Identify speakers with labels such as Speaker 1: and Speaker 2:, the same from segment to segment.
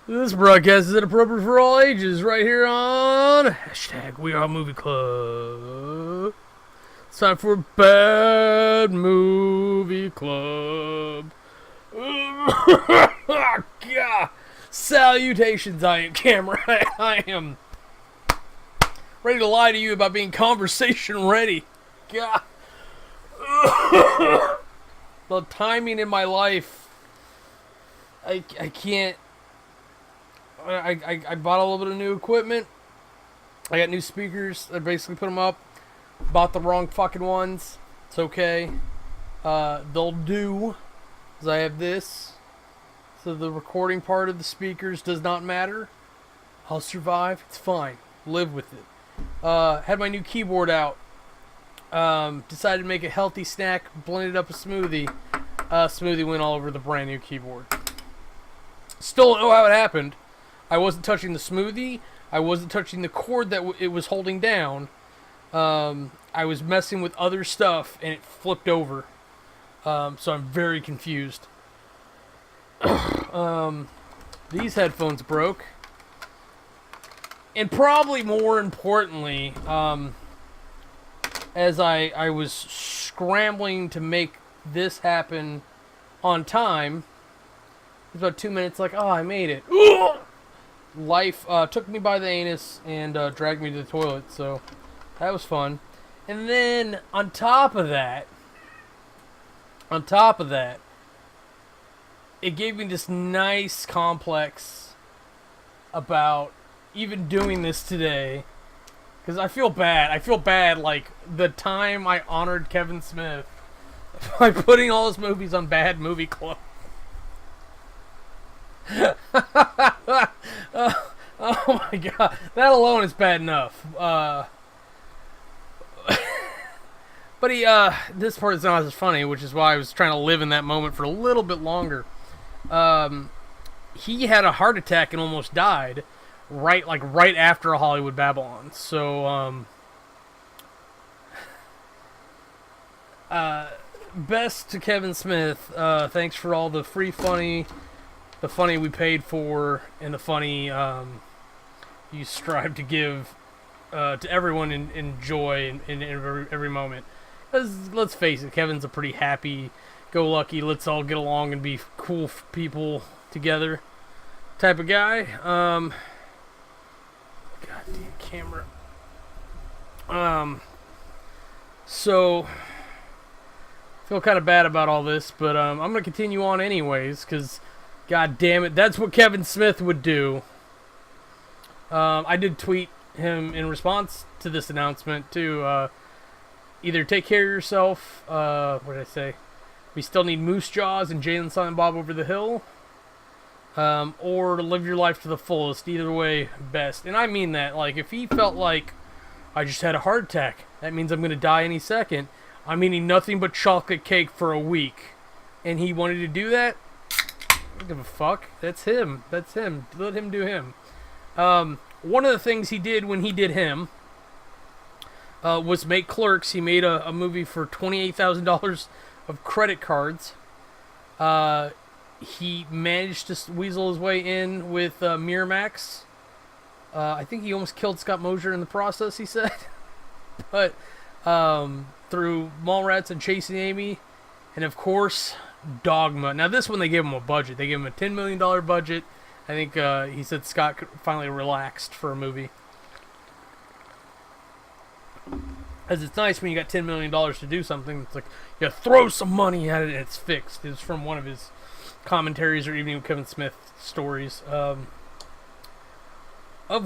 Speaker 1: This broadcast is inappropriate for all ages, right here on hashtag WeAreMovieClub. It's time for Bad Movie Club. God. Salutations, I am Cameron. I am ready to lie to you about being conversation ready. God. The timing in my life, I can't. I bought a little bit of new equipment. I got new speakers. I basically put them up. Bought the wrong fucking ones. It's okay. They'll do. Because I have this. So the recording part of the speakers does not matter. I'll survive. It's fine. Live with it. Had my new keyboard out. Decided to make a healthy snack. Blended up a smoothie. Smoothie went all over the brand new keyboard. Still don't know how it happened. I wasn't touching the smoothie. I wasn't touching the cord that it was holding down. I was messing with other stuff, and it flipped over. So I'm very confused. These headphones broke. And probably more importantly, as I was scrambling to make this happen on time, it was about 2 minutes like, oh, I made it. Life took me by the anus and dragged me to the toilet, so that was fun. And then on top of that, it gave me this nice complex about even doing this today, because I feel bad like the time I honored Kevin Smith by putting all his movies on Bad Movie Club. Oh my god, that alone is bad enough. But this part is not as funny, which is why I was trying to live in that moment for a little bit longer. He had a heart attack and almost died right after a Hollywood Babylon. So, best to Kevin Smith. Thanks for all the free funny, the funny we paid for, and the funny you strive to give to everyone in joy in every moment. Because let's face it, Kevin's a pretty happy-go-lucky, let's all get along and be cool people together type of guy. Goddamn camera. So feel kind of bad about all this, but I'm gonna continue on anyways, because god damn it, that's what Kevin Smith would do. I did tweet him in response to this announcement to either take care of yourself, what did I say? We still need Moose Jaws and Jay and Silent Bob Over the Hill, or to live your life to the fullest. Either way, best. And I mean that. Like, if he felt like I just had a heart attack, that means I'm gonna die any second. I'm eating nothing but chocolate cake for a week, and he wanted to do that. I don't give a fuck. That's him. That's him. Let him do him. One of the things he did when he did him was make Clerks. He made a movie for $28,000 of credit cards. He managed to weasel his way in with Miramax. I think he almost killed Scott Mosier in the process, he said. But through Mallrats and Chasing Amy, and of course, Dogma. Now this one they gave him a budget. They gave him a $10 million budget. I think he said Scott finally relaxed for a movie. As it's nice when you got $10 million to do something. It's like, you throw some money at it and it's fixed. It's from one of his commentaries or even Kevin Smith stories. Of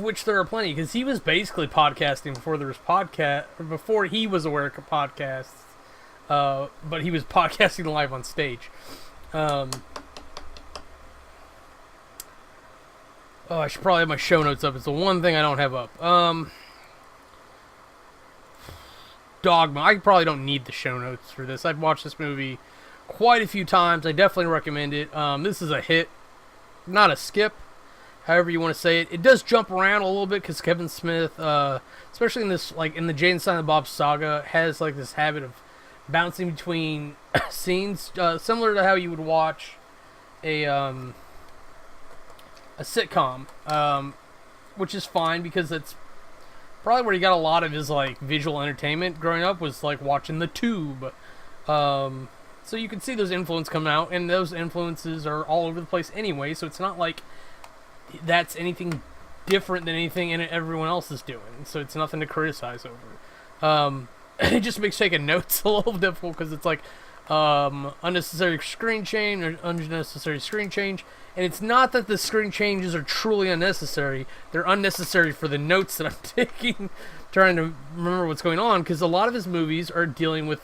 Speaker 1: which there are plenty. Because he was basically podcasting before there was before he was aware of podcasts. But he was podcasting live on stage. Oh, I should probably have my show notes up. It's the one thing I don't have up. Dogma. I probably don't need the show notes for this. I've watched this movie quite a few times. I definitely recommend it. This is a hit. Not a skip. However you want to say it. It does jump around a little bit because Kevin Smith, especially in this, like in the Jay and Silent Bob saga, has like this habit of bouncing between scenes, similar to how you would watch a sitcom, which is fine because it's probably where he got a lot of his like visual entertainment growing up, was like watching The Tube. So you can see those influences come out, and those influences are all over the place anyway, so it's not like that's anything different than anything everyone else is doing, so it's nothing to criticize over. It just makes taking notes a little difficult because it's like unnecessary screen change or unnecessary screen change, and it's not that the screen changes are truly unnecessary. They're unnecessary for the notes that I'm taking, trying to remember what's going on, because a lot of his movies are dealing with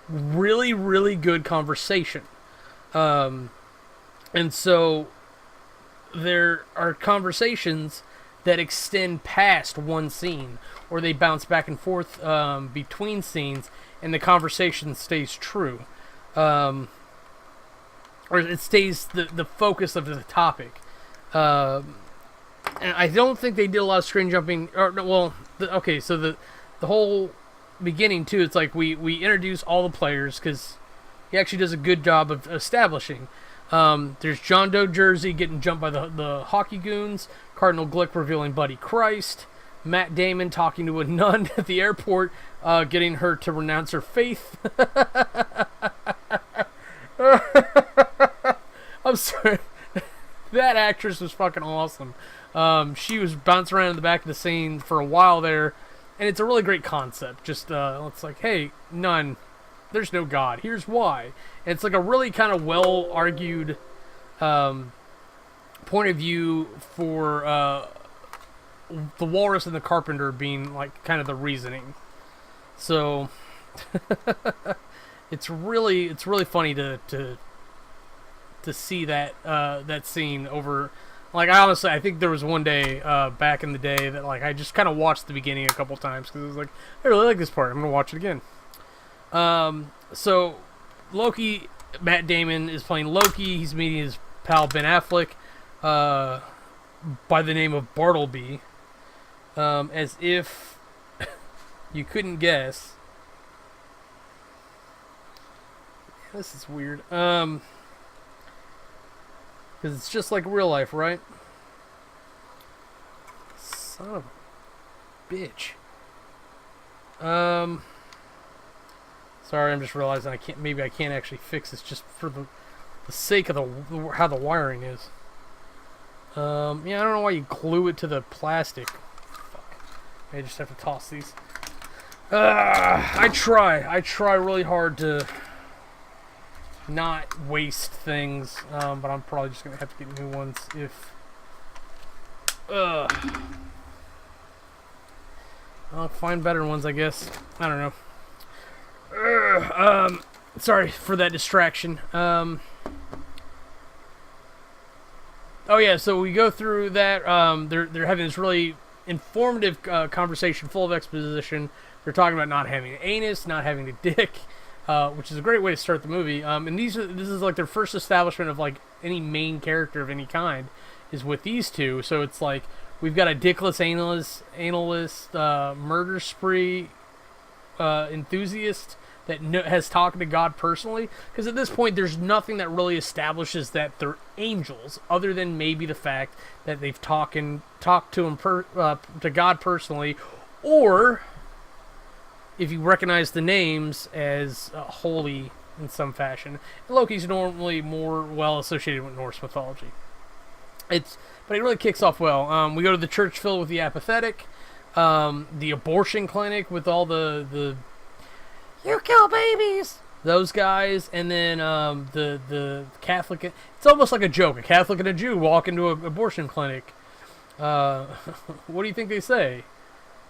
Speaker 1: really, really good conversation. And so there are conversations that extend past one scene, or they bounce back and forth between scenes, and the conversation stays true. Or it stays the focus of the topic. And I don't think they did a lot of screen jumping. So the whole beginning, too, it's like we introduce all the players, because he actually does a good job of establishing. There's John Doe Jersey getting jumped by the hockey goons, Cardinal Glick revealing Buddy Christ, Matt Damon talking to a nun at the airport, getting her to renounce her faith. I'm sorry. That actress was fucking awesome. She was bouncing around in the back of the scene for a while there, and it's a really great concept. Just, it's like, hey, nun, there's no God. Here's why. And it's like a really kind of well-argued point of view for the walrus and the carpenter being like kind of the reasoning. So it's really funny to see that scene over. Like, I think there was one day back in the day that like I just kind of watched the beginning a couple times because it was like, I really like this part. I'm gonna watch it again. So Loki, Matt Damon is playing Loki. He's meeting his pal Ben Affleck by the name of Bartleby. As if you couldn't guess. This is weird. Because it's just like real life, right? Son of a bitch. Sorry, I'm just realizing maybe I can't actually fix this just for the sake of how the wiring is. Yeah, I don't know why you glue it to the plastic. Fuck. I just have to toss these. I try really hard to not waste things, but I'm probably just gonna have to get new ones if. I'll find better ones, I guess. I don't know. Sorry for that distraction. Oh yeah, so we go through that. They're having this really informative conversation full of exposition. They're talking about not having an anus, not having a dick, which is a great way to start the movie. And this is like their first establishment of like any main character of any kind is with these two. So it's like we've got a dickless analyst murder spree enthusiast that has talked to God personally, because at this point there's nothing that really establishes that they're angels, other than maybe the fact that they've talked to him to God personally, or if you recognize the names as holy in some fashion. Loki's normally more well associated with Norse mythology. But it really kicks off well. We go to the church filled with the apathetic, the abortion clinic with all the you kill babies, those guys, and then the Catholic. It's almost like a joke. A Catholic and a Jew walk into an abortion clinic. What do you think they say?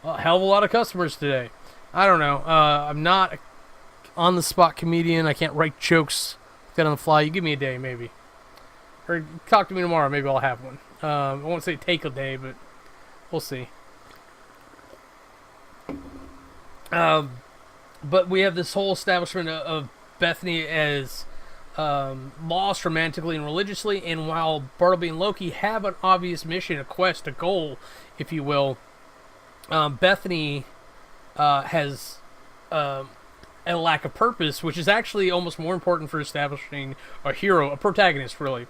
Speaker 1: A hell of a lot of customers today. I don't know. I'm not an on-the-spot comedian. I can't write jokes on the fly. You give me a day, maybe. Or talk to me tomorrow. Maybe I'll have one. I won't say take a day, but we'll see. But we have this whole establishment of Bethany as lost romantically and religiously, and while Bartleby and Loki have an obvious mission, a quest, a goal, if you will, Bethany has a lack of purpose, which is actually almost more important for establishing a hero, a protagonist, really,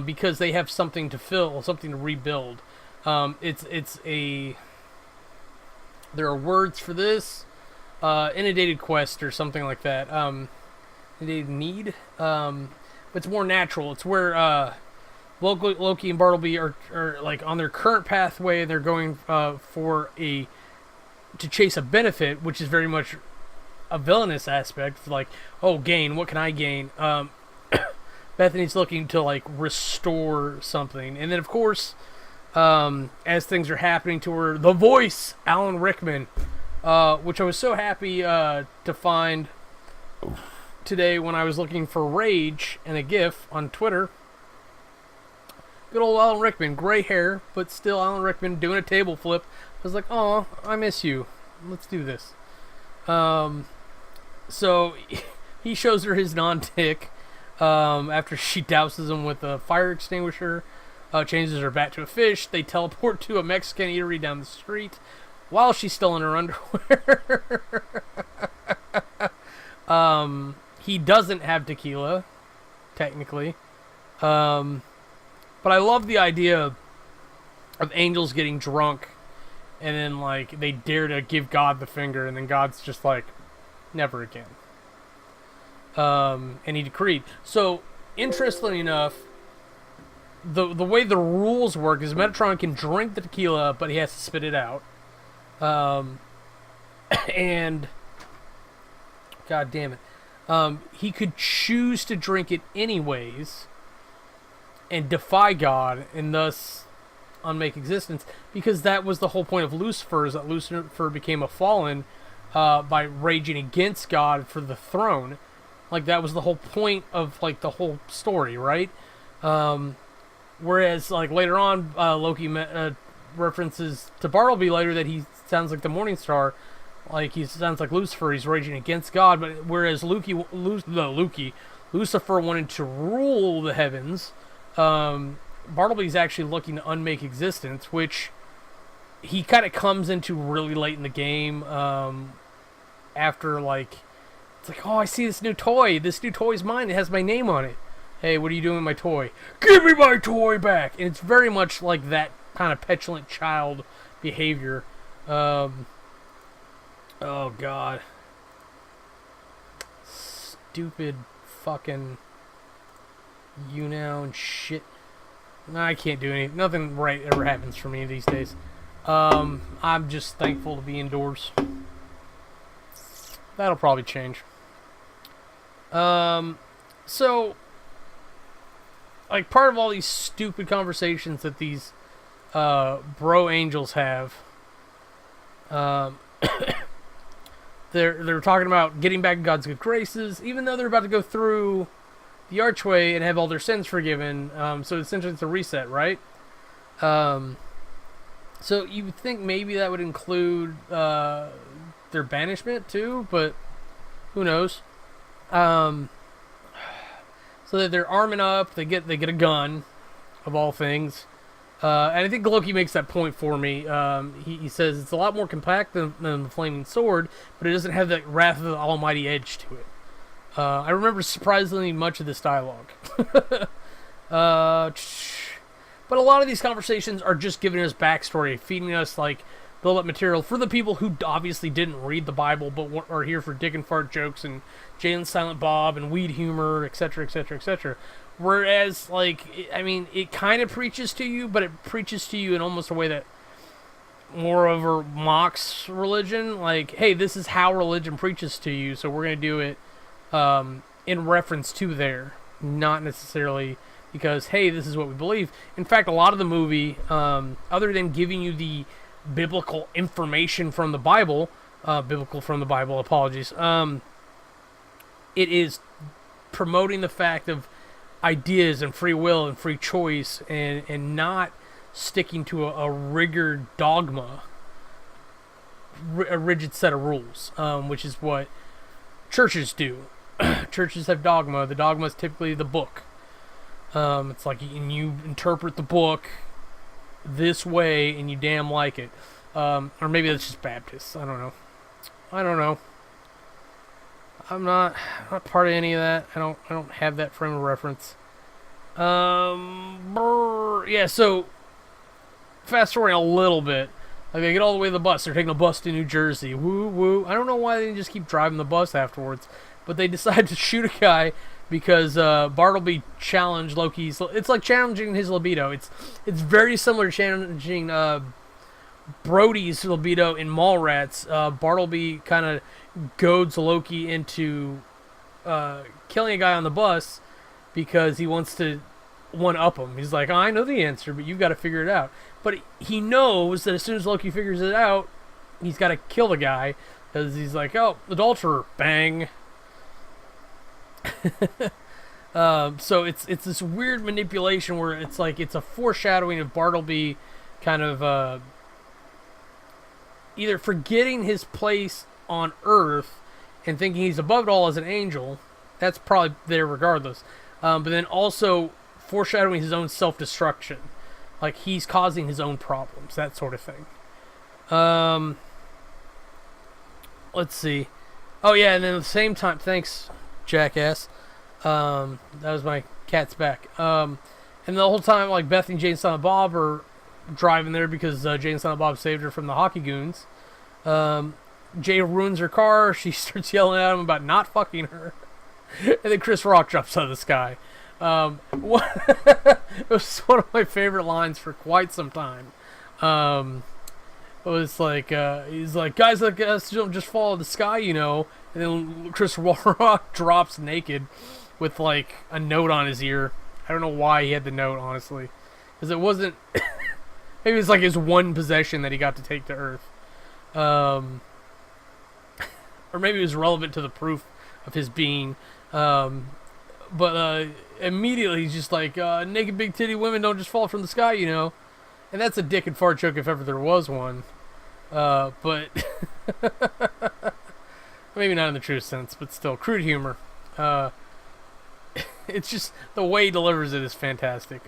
Speaker 1: because they have something to fill, something to rebuild. It's a there are words for this, inundated quest or something like that. Inundated need. It's more natural. It's where Loki and Bartleby are like on their current pathway, and they're going to chase a benefit, which is very much a villainous aspect. Like, oh, gain. What can I gain? Bethany's looking to like restore something, and then of course, as things are happening to her, the voice, Alan Rickman, which I was so happy to find today when I was looking for Rage and a GIF on Twitter. Good old Alan Rickman, gray hair, but still Alan Rickman doing a table flip. I was like, oh, I miss you. Let's do this. So he shows her his non-tick after she douses him with a fire extinguisher, changes her bat to a fish. They teleport to a Mexican eatery down the street while she's still in her underwear. He doesn't have tequila, technically. But I love the idea of angels getting drunk and then, like, they dare to give God the finger, and then God's just like, never again. And he decreed. So, interestingly enough, the way the rules work is Metatron can drink the tequila, but he has to spit it out. And, God damn it. He could choose to drink it anyways and defy God, and thus unmake existence, because that was the whole point of Lucifer, is that Lucifer became a fallen by raging against God for the throne. Like, that was the whole point of, like, the whole story, right? Whereas, like, later on, Loki references to Bartleby later that he sounds like the Morning Star, like, he sounds like Lucifer, he's raging against God, but whereas Lucifer wanted to rule the heavens, Bartleby's actually looking to unmake existence, which he kind of comes into really late in the game, after, like, it's like, oh, I see this new toy. This new toy's mine. It has my name on it. Hey, what are you doing with my toy? Give me my toy back! And it's very much like that kind of petulant child behavior. Oh, God. Stupid fucking you now and shit. No, I can't do anything. Nothing right ever happens for me these days. I'm just thankful to be indoors. That'll probably change. So, like, part of all these stupid conversations that these bro angels have, they're talking about getting back in God's good graces, even though they're about to go through the archway and have all their sins forgiven. So essentially it's a reset, right? So you would think maybe that would include their banishment too, but who knows? So that they're arming up, they get a gun, of all things. And I think Loki makes that point for me. He says it's a lot more compact than the Flaming Sword, but it doesn't have that Wrath of the Almighty edge to it. I remember surprisingly much of this dialogue. But a lot of these conversations are just giving us backstory, feeding us, like, build-up material for the people who obviously didn't read the Bible, but are here for dick and fart jokes and Jay and Silent Bob and weed humor, etc., etc., etc. Whereas, like, I mean, it kind of preaches to you, but it preaches to you in almost a way that moreover mocks religion. Like, hey, this is how religion preaches to you, so we're going to do it in reference to there, not necessarily because, hey, this is what we believe. In fact, a lot of the movie, other than giving you the biblical information from the Bible, apologies, it is promoting the fact of ideas and free will and free choice, and not sticking to a rigid dogma, a rigid set of rules, which is what churches do. Churches have dogma. The dogma is typically the book. It's like you interpret the book this way and you damn like it. Or maybe that's just Baptists. I don't know. I'm not part of any of that. I don't have that frame of reference. Yeah. So fast forwarding a little bit. Like they get all the way to the bus. They're taking a bus to New Jersey. Woo woo. I don't know why they didn't just keep driving the bus afterwards, but they decide to shoot a guy because Bartleby challenged Loki's. It's like challenging his libido. It's very similar to challenging Brody's libido in Mallrats. Bartleby kind of goads Loki into killing a guy on the bus because he wants to one up him. He's like, oh, I know the answer, but you've got to figure it out. But he knows that as soon as Loki figures it out, he's got to kill the guy because he's like, oh, adulterer, bang. So it's this weird manipulation where it's like it's a foreshadowing of Bartleby kind of either forgetting his place on Earth and thinking he's above it all as an angel. That's probably there regardless. But then also foreshadowing his own self-destruction. Like he's causing his own problems, that sort of thing. Let's see. Oh yeah, and then at the same time, thanks, jackass. That was my cat's back. And the whole time, like Beth and Jane, Silent Bob are driving there because Jane and Silent Bob saved her from the hockey goons. Jay ruins her car. She starts yelling at him about not fucking her. And then Chris Rock drops out of the sky. It was one of my favorite lines for quite some time. It was like, he's like, guys like us don't just fall in the sky, you know. And then Chris Rock drops naked with like a note on his ear. I don't know why he had the note, honestly. Because it wasn't... Maybe it's like his one possession that he got to take to Earth. Or maybe it was relevant to the proof of his being. But immediately he's just like, naked big titty women don't just fall from the sky, you know. And that's a dick and fart joke if ever there was one. But maybe not in the true sense, but still, crude humor. It's just the way he delivers it is fantastic.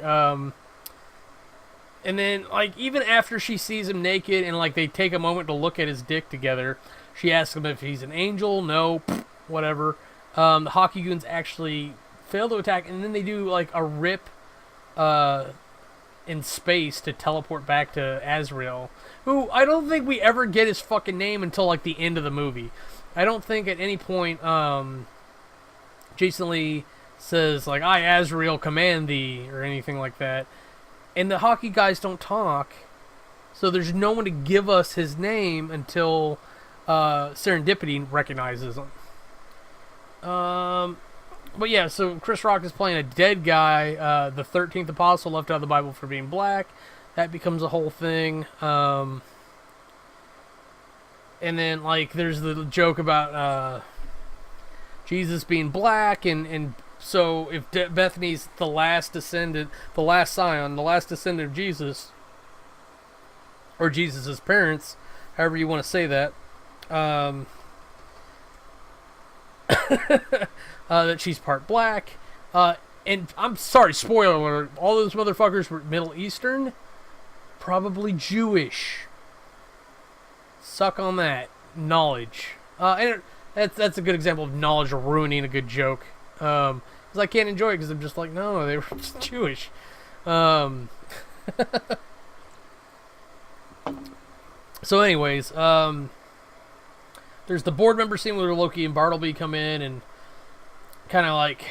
Speaker 1: And then, like, even after she sees him naked and, like, they take a moment to look at his dick together, she asks him if he's an angel. No, whatever. The hockey goons actually fail to attack, and then they do, like, a rip in space to teleport back to Azrael, who I don't think we ever get his fucking name until, like, the end of the movie. I don't think at any point Jason Lee says, like, I, Azrael, command thee, or anything like that. And the hockey guys don't talk, so there's no one to give us his name until Serendipity recognizes him. But yeah, so Chris Rock is playing a dead guy, the 13th apostle left out of the Bible for being black. That becomes a whole thing. And then, like, there's the joke about Jesus being black, and so if Bethany's the last descendant, the last scion, the last descendant of Jesus, or Jesus' parents, however you want to say that, that she's part black. And I'm sorry, spoiler alert, all those motherfuckers were Middle Eastern, probably Jewish. Suck on that. Knowledge. And that's a good example of knowledge ruining a good joke. Because I can't enjoy it because I'm just like, no, they were just Jewish. So anyways, there's the board member scene where Loki and Bartleby come in and kind of like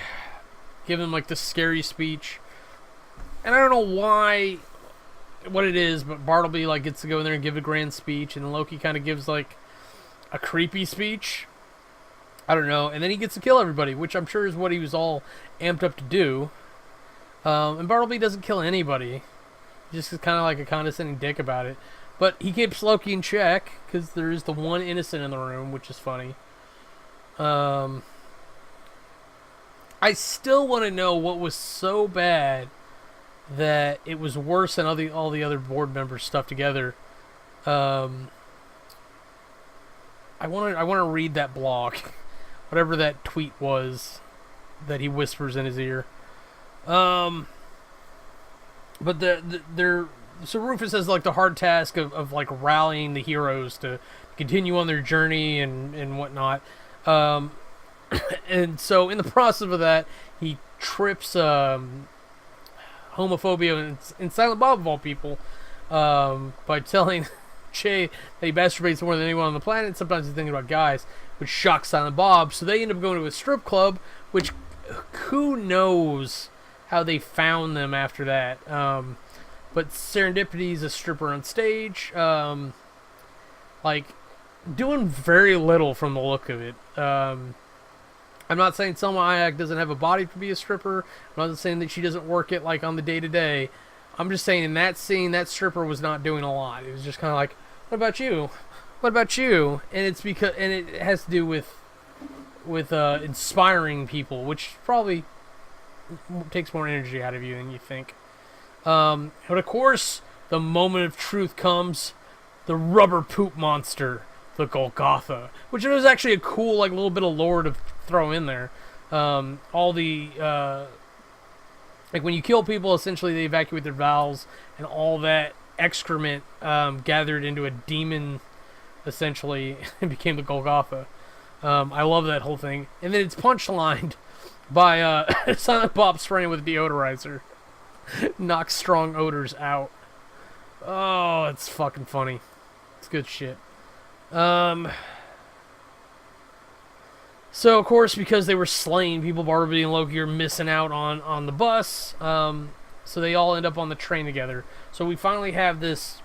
Speaker 1: give him like this scary speech. And I don't know why, what it is, but Bartleby like gets to go in there and give a grand speech, and Loki kind of gives like a creepy speech. I don't know. And then he gets to kill everybody, which I'm sure is what he was all amped up to do. And Bartleby doesn't kill anybody. He just is kind of like a condescending dick about it. But he keeps Loki in check, because there is the one innocent in the room, which is funny. I still want to know what was so bad that it was worse than all the other board members stuff together. I want to read that blog. Whatever that tweet was that he whispers in his ear. But so Rufus has like the hard task of like rallying the heroes to continue on their journey and whatnot. And so in the process of that, he trips homophobia and Silent Bob of all people by telling Che that he masturbates more than anyone on the planet. Sometimes he's thinking about guys, which shocks Silent Bob. So they end up going to a strip club, which who knows how they found them after that. But Serendipity's a stripper on stage, like doing very little from the look of it. I'm not saying Selma Hayek doesn't have a body to be a stripper. I'm not saying that she doesn't work it like on the day-to-day. I'm just saying in that scene, that stripper was not doing a lot. It was just kind of like, what about you? What about you? And it's because, and it has to do with inspiring people, which probably takes more energy out of you than you think. But of course, the moment of truth comes. The rubber poop monster, the Golgotha, which was actually a cool, like, little bit of lore to throw in there. All the like when you kill people, essentially they evacuate their bowels, and all that excrement gathered into a demon, essentially, and became the Golgotha. I love that whole thing. And then it's punchlined by Silent Bob spraying with deodorizer. Knocks strong odors out. Oh, it's fucking funny. It's good shit. So, of course, because they were slain, people, Bartleby and Loki, are missing out on the bus. So they all end up on the train together. So we finally have this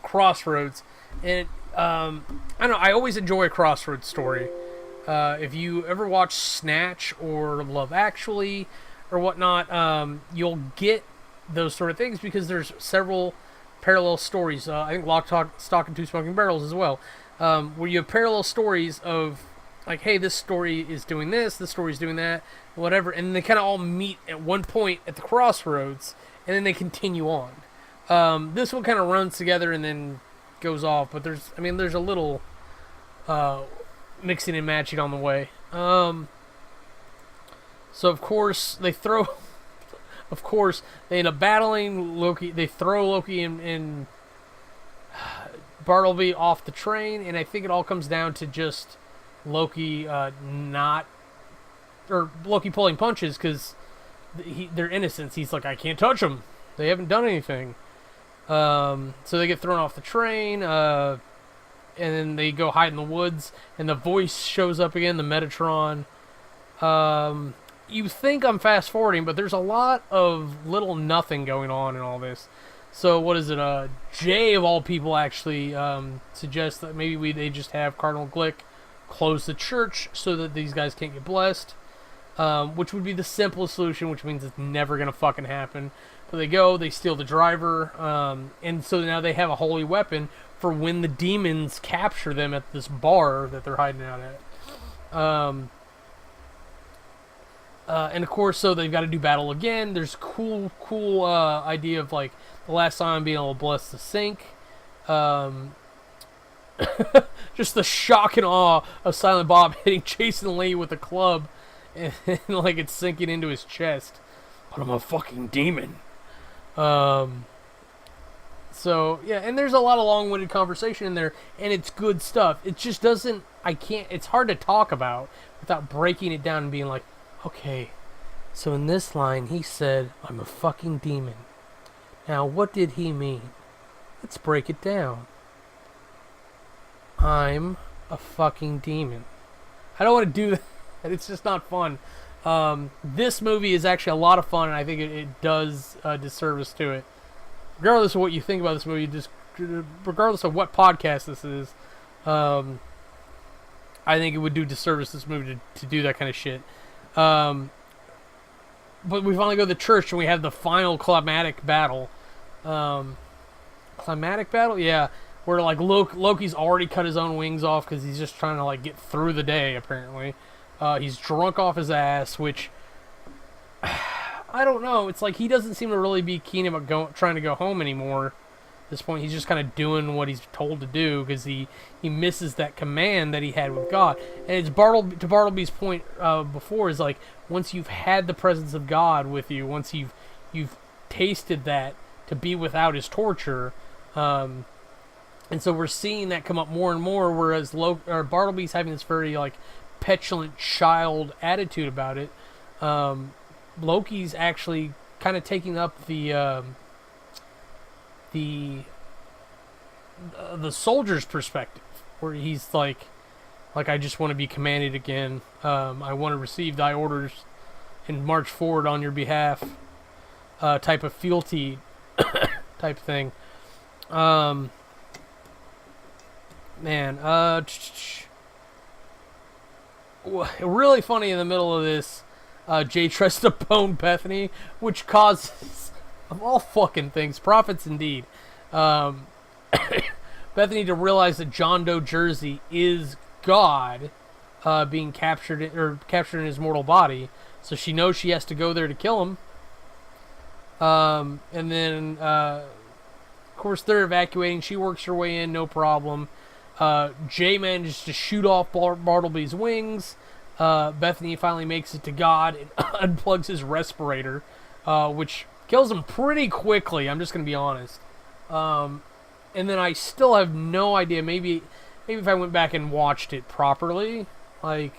Speaker 1: crossroads. And I don't know, I always enjoy a crossroads story. If you ever watch Snatch or Love Actually or whatnot, you'll get those sort of things because there's several parallel stories. I think Lock, Stock, and Two Smoking Barrels as well, where you have parallel stories of, like, hey, this story is doing this story is doing that, whatever, and they kind of all meet at one point at the crossroads, and then they continue on. This one kind of runs together and then goes off, but there's a little mixing and matching on the way. So of course they end up battling Loki. They throw Loki and Bartleby off the train, and I think it all comes down to just Loki Loki pulling punches because they're innocents. He's like, I can't touch them. They haven't done anything. So they get thrown off the train, and then they go hide in the woods, and the voice shows up again, the Metatron. You think I'm fast forwarding, but there's a lot of little nothing going on in all this. So what is it? Jay of all people actually suggests that maybe they just have Cardinal Glick close the church so that these guys can't get blessed, which would be the simplest solution, which means it's never gonna fucking happen. But they steal the driver, and so now they have a holy weapon for when the demons capture them at this bar that they're hiding out at. And of course, so they've got to do battle again. There's cool idea of, like, the last time being able to bless the sink. Just the shock and awe of Silent Bob hitting Jason Lee with a club, and like it's sinking into his chest. But I'm a fucking demon. So yeah, and there's a lot of long-winded conversation in there, and it's good stuff. It just doesn't. It's hard to talk about without breaking it down and being like, okay, so in this line he said, I'm a fucking demon. Now, what did he mean? Let's break it down. I'm a fucking demon. I don't want to do that. It's just not fun. This movie is actually a lot of fun, and I think it does disservice to it. Regardless of what you think about this movie, regardless of what podcast this is, I think it would do disservice to this movie to do that kind of shit. But we finally go to the church, and we have the final climatic battle. Climatic battle? Yeah. Where, like, Loki's already cut his own wings off because he's just trying to, like, get through the day, apparently. He's drunk off his ass, which, I don't know. It's like he doesn't seem to really be keen about trying to go home anymore. At this point, he's just kind of doing what he's told to do because he misses that command that he had with God. And it's to Bartleby's point before, is like, once you've had the presence of God with you, once you've tasted that, to be without his torture, and so we're seeing that come up more and more, whereas Bartleby's having this very, like, petulant child attitude about it. Loki's actually kind of taking up the soldier's perspective, where he's like I just want to be commanded again. I want to receive thy orders and march forward on your behalf. Type of fealty type thing. Really funny in the middle of this. Jay tries to bone Bethany, which causes, of all fucking things, profits indeed. Bethany to realize that John Doe Jersey is God, being captured in his mortal body, so she knows she has to go there to kill him. And then, of course, they're evacuating. She works her way in, no problem. Jay manages to shoot off Bartleby's wings. Bethany finally makes it to God and unplugs his respirator, which kills him pretty quickly. I'm just going to be honest. And then I still have no idea. Maybe if I went back and watched it properly, like,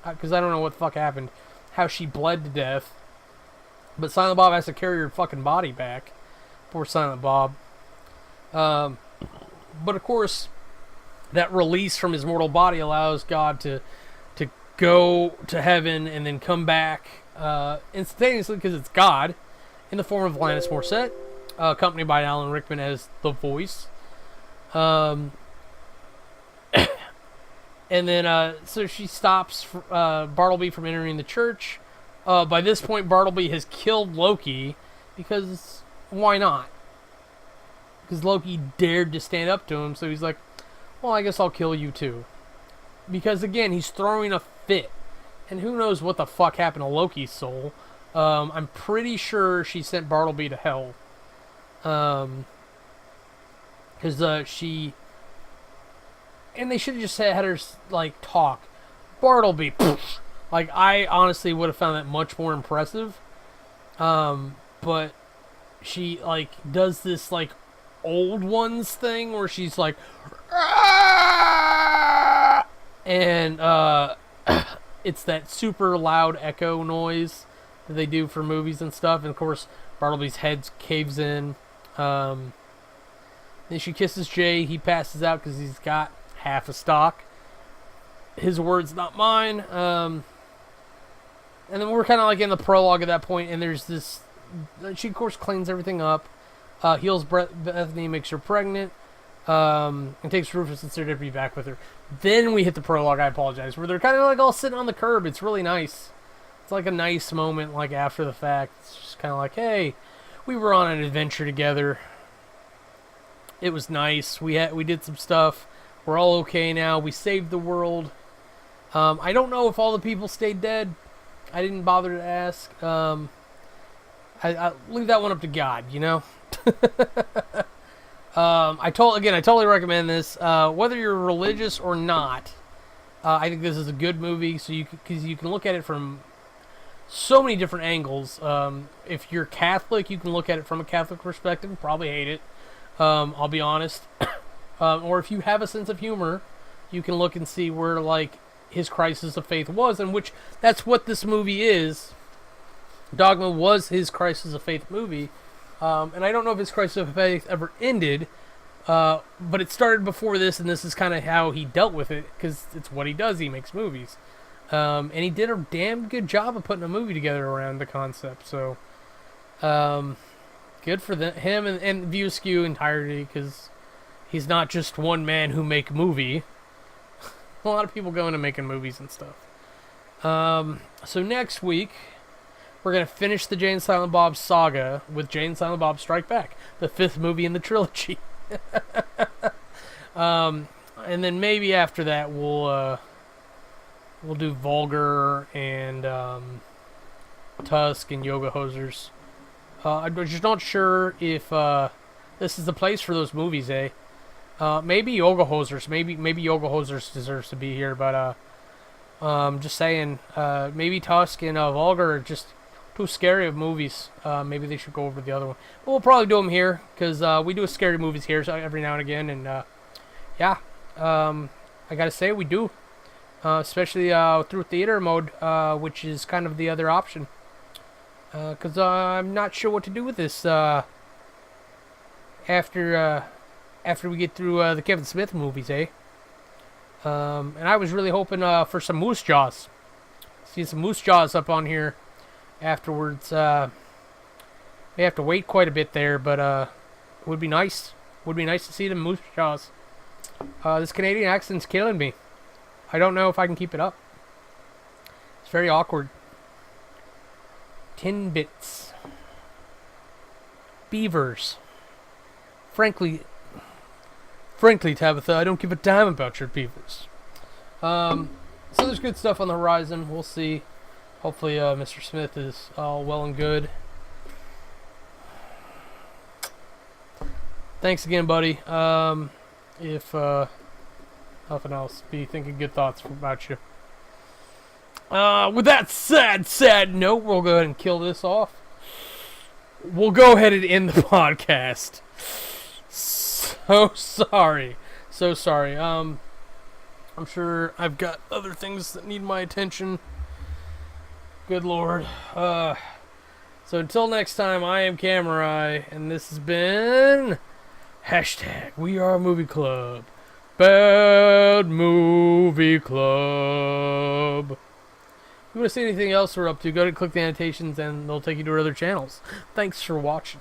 Speaker 1: because I don't know what the fuck happened, how she bled to death. But Silent Bob has to carry her fucking body back. Poor Silent Bob. But of course, that release from his mortal body allows God to go to heaven and then come back instantaneously, because it's God, in the form of Alanis Morissette, accompanied by Alan Rickman as the voice. And then, so she stops Bartleby from entering the church. By this point, Bartleby has killed Loki, because why not? Because Loki dared to stand up to him, so he's like, well, I guess I'll kill you too. Because again, he's throwing a fit. And who knows what the fuck happened to Loki's soul. I'm pretty sure she sent Bartleby to hell. Because she... And they should have just had her, like, talk. Bartleby, poof. Like, I honestly would have found that much more impressive. But she, like, does this, like, old ones thing where she's like... And, it's that super loud echo noise that they do for movies and stuff. And, of course, Bartleby's head caves in. Then she kisses Jay. He passes out because he's got half a stock. His words, not mine. And then we're kind of like in the prologue at that point, and there's this... She, of course, cleans everything up. Heals Bethany, makes her pregnant. And takes Rufus and Sarah to be back with her. Then we hit the prologue, I apologize, where they're kind of like all sitting on the curb. It's really nice. It's like a nice moment, like after the fact. It's just kind of like, hey, we were on an adventure together. It was nice. We did some stuff. We're all okay now. We saved the world. I don't know if all the people stayed dead. I didn't bother to ask. I leave that one up to God, you know? I totally recommend this. Whether you're religious or not, I think this is a good movie. So because you can look at it from so many different angles. If you're Catholic, you can look at it from a Catholic perspective and probably hate it. I'll be honest. Or if you have a sense of humor, you can look and see where, like, his crisis of faith was, and which that's what this movie is. Dogma was his crisis of faith movie. And I don't know if his crisis of faith ever ended, but it started before this, and this is kind of how he dealt with it, because it's what he does. He makes movies. And he did a damn good job of putting a movie together around the concept. So, good for him and View Askew entirety, because he's not just one man who make movie. A lot of people go into making movies and stuff. So next week, we're going to finish the Jay and Silent Bob saga with Jay and Silent Bob Strike Back, the 5th movie in the trilogy. And then maybe after that, we'll do Vulgar and Tusk and Yoga Hosers. I'm just not sure if this is the place for those movies, eh? Maybe Yoga Hosers. Maybe Yoga Hosers deserves to be here, but just saying, maybe Tusk and Vulgar are just too scary of movies. Maybe they should go over the other one. But we'll probably do them here, because we do scary movies here every now and again, and yeah, I gotta say, we do. especially through theater mode, which is kind of the other option. Because I'm not sure what to do with this after we get through the Kevin Smith movies, eh? And I was really hoping for some Moose Jaws. See some Moose Jaws up on here afterwards. May have to wait quite a bit there, but it would be nice. Would be nice to see the Moose Jaws. This Canadian accent's killing me. I don't know if I can keep it up. It's very awkward. Tinbits. Beavers. Frankly, Tabitha, I don't give a damn about your beavers. So there's good stuff on the horizon. We'll see. Hopefully, Mr. Smith is all well and good. Thanks again, buddy. If nothing else, be thinking good thoughts about you. With that sad note, we'll go ahead and kill this off. We'll go ahead and end the podcast. So sorry. I'm sure I've got other things that need my attention. Good Lord. So until next time, I am Camerai, and this has been #WeAreMovieClub. Bad Movie Club. If you want to see anything else we're up to, go ahead and click the annotations and they'll take you to our other channels. Thanks for watching.